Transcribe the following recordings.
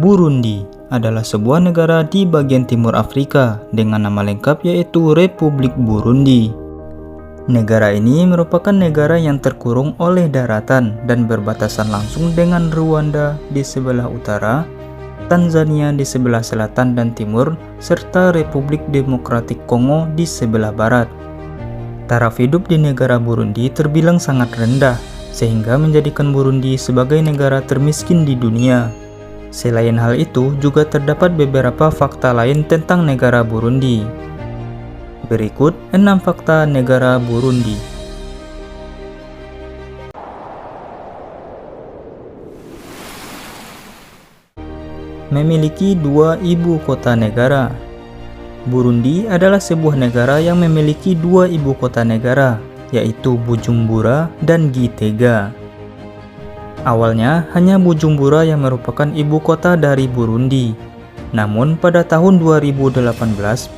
Burundi adalah sebuah negara di bagian timur Afrika dengan nama lengkap yaitu Republik Burundi. Negara ini merupakan negara yang terkurung oleh daratan dan berbatasan langsung dengan Rwanda di sebelah utara, Tanzania di sebelah selatan dan timur, serta Republik Demokratik Kongo di sebelah barat. Taraf hidup di negara Burundi terbilang sangat rendah, sehingga menjadikan Burundi sebagai negara termiskin di dunia. Selain hal itu, juga terdapat beberapa fakta lain tentang negara Burundi. Berikut 6 fakta negara Burundi. Memiliki 2 ibu kota negara. Burundi adalah sebuah negara yang memiliki 2 ibu kota negara, yaitu Bujumbura dan Gitega. Awalnya hanya Bujumbura yang merupakan ibu kota dari Burundi. Namun pada tahun 2018,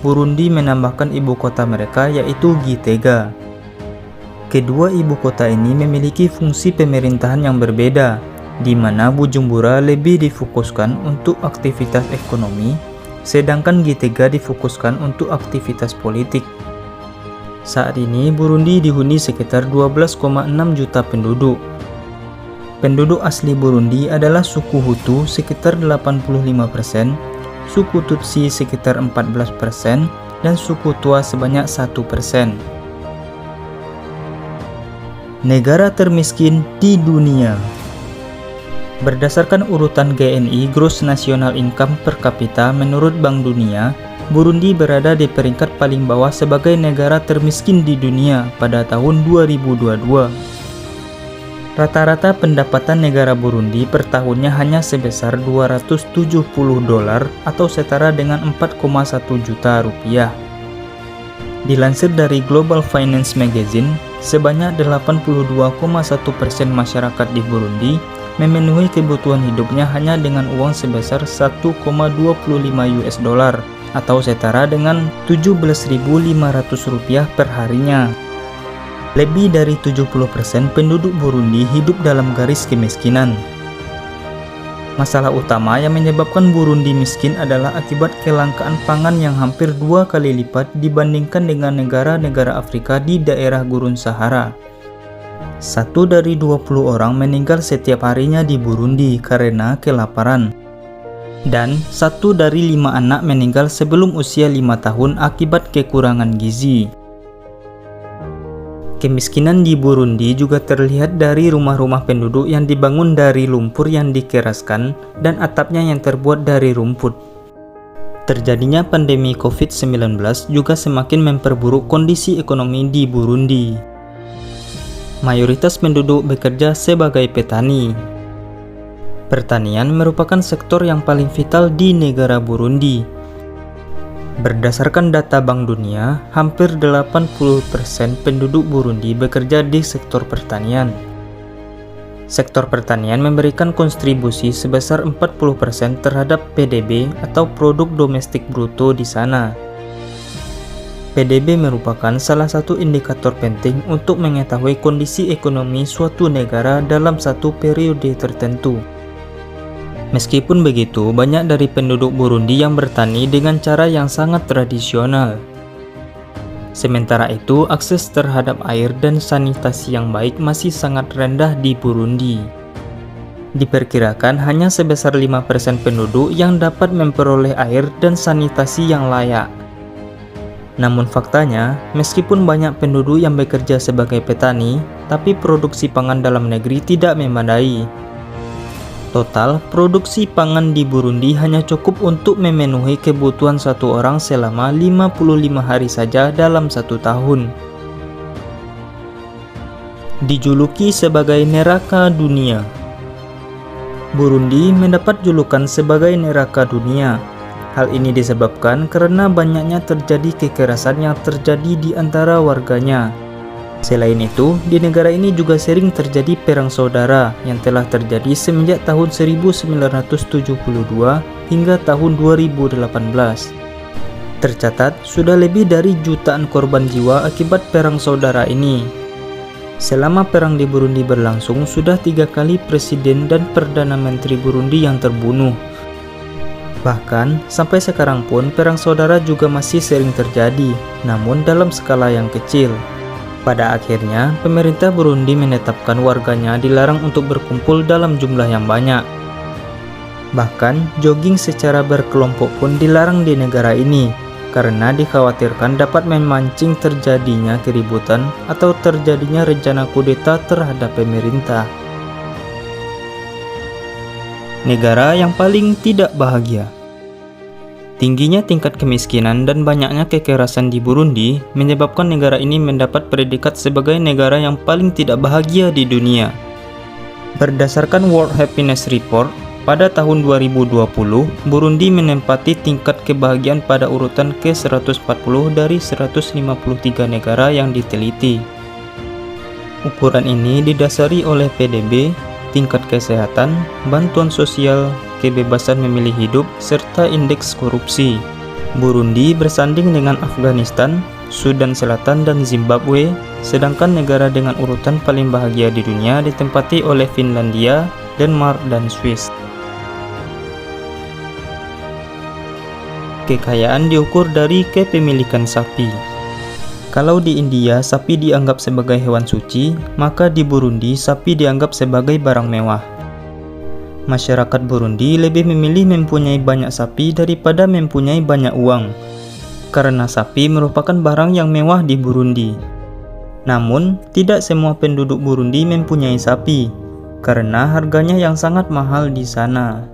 Burundi menambahkan ibu kota mereka yaitu Gitega. Kedua ibu kota ini memiliki fungsi pemerintahan yang berbeda, di mana Bujumbura lebih difokuskan untuk aktivitas ekonomi, sedangkan Gitega difokuskan untuk aktivitas politik. Saat ini Burundi dihuni sekitar 12,6 juta penduduk. Penduduk asli Burundi adalah suku Hutu sekitar 85%, suku Tutsi sekitar 14%, dan suku Tua sebanyak 1%. Negara termiskin di dunia. Berdasarkan urutan GNI Gross National Income per kapita menurut Bank Dunia, Burundi berada di peringkat paling bawah sebagai negara termiskin di dunia pada tahun 2022. Rata-rata pendapatan negara Burundi per tahunnya hanya sebesar $270 atau setara dengan 4,1 juta rupiah. Dilansir dari Global Finance Magazine, sebanyak 82,1% masyarakat di Burundi memenuhi kebutuhan hidupnya hanya dengan uang sebesar $1,25 atau setara dengan Rp17.500 per harinya. Lebih dari 70% penduduk Burundi hidup dalam garis kemiskinan. Masalah utama yang menyebabkan Burundi miskin adalah akibat kelangkaan pangan yang hampir 2 kali lipat dibandingkan dengan negara-negara Afrika di daerah Gurun Sahara. 1 dari 20 orang meninggal setiap harinya di Burundi karena kelaparan. Dan 1 dari 5 anak meninggal sebelum usia 5 tahun akibat kekurangan gizi. Kemiskinan di Burundi juga terlihat dari rumah-rumah penduduk yang dibangun dari lumpur yang dikeraskan dan atapnya yang terbuat dari rumput. Terjadinya pandemi COVID-19 juga semakin memperburuk kondisi ekonomi di Burundi. Mayoritas penduduk bekerja sebagai petani. Pertanian merupakan sektor yang paling vital di negara Burundi. Berdasarkan data Bank Dunia, hampir 80% penduduk Burundi bekerja di sektor pertanian. Sektor pertanian memberikan kontribusi sebesar 40% terhadap PDB atau produk domestik bruto di sana. PDB merupakan salah satu indikator penting untuk mengetahui kondisi ekonomi suatu negara dalam satu periode tertentu. Meskipun begitu, banyak dari penduduk Burundi yang bertani dengan cara yang sangat tradisional. Sementara itu, akses terhadap air dan sanitasi yang baik masih sangat rendah di Burundi. Diperkirakan hanya sebesar 5% penduduk yang dapat memperoleh air dan sanitasi yang layak. Namun faktanya, meskipun banyak penduduk yang bekerja sebagai petani, tapi produksi pangan dalam negeri tidak memadai. Total, produksi pangan di Burundi hanya cukup untuk memenuhi kebutuhan satu orang selama 55 hari saja dalam 1 tahun. Dijuluki sebagai neraka dunia. Burundi mendapat julukan sebagai neraka dunia. Hal ini disebabkan karena banyaknya terjadi kekerasan yang terjadi di antara warganya. Selain itu, di negara ini juga sering terjadi perang saudara yang telah terjadi semenjak tahun 1972 hingga tahun 2018. Tercatat, sudah lebih dari jutaan korban jiwa akibat perang saudara ini. Selama perang di Burundi berlangsung, sudah 3 kali presiden dan perdana menteri Burundi yang terbunuh. Bahkan, sampai sekarang pun perang saudara juga masih sering terjadi, namun dalam skala yang kecil. Pada akhirnya, pemerintah Burundi menetapkan warganya dilarang untuk berkumpul dalam jumlah yang banyak. Bahkan, jogging secara berkelompok pun dilarang di negara ini, karena dikhawatirkan dapat memancing terjadinya keributan atau terjadinya rencana kudeta terhadap pemerintah. Negara yang paling tidak bahagia. Tingginya tingkat kemiskinan dan banyaknya kekerasan di Burundi menyebabkan negara ini mendapat predikat sebagai negara yang paling tidak bahagia di dunia. Berdasarkan World Happiness Report, pada tahun 2020, Burundi menempati tingkat kebahagiaan pada urutan ke-140 dari 153 negara yang diteliti. Ukuran ini didasari oleh PDB, tingkat kesehatan, bantuan sosial, kebebasan memilih hidup, serta indeks korupsi. Burundi bersanding dengan Afghanistan, Sudan Selatan, dan Zimbabwe, sedangkan negara dengan urutan paling bahagia di dunia ditempati oleh Finlandia, Denmark, dan Swiss. Kekayaan diukur dari kepemilikan sapi. Kalau di India sapi dianggap sebagai hewan suci, maka di Burundi sapi dianggap sebagai barang mewah. Masyarakat Burundi lebih memilih mempunyai banyak sapi daripada mempunyai banyak uang, karena sapi merupakan barang yang mewah di Burundi. Namun, tidak semua penduduk Burundi mempunyai sapi, karena harganya yang sangat mahal di sana.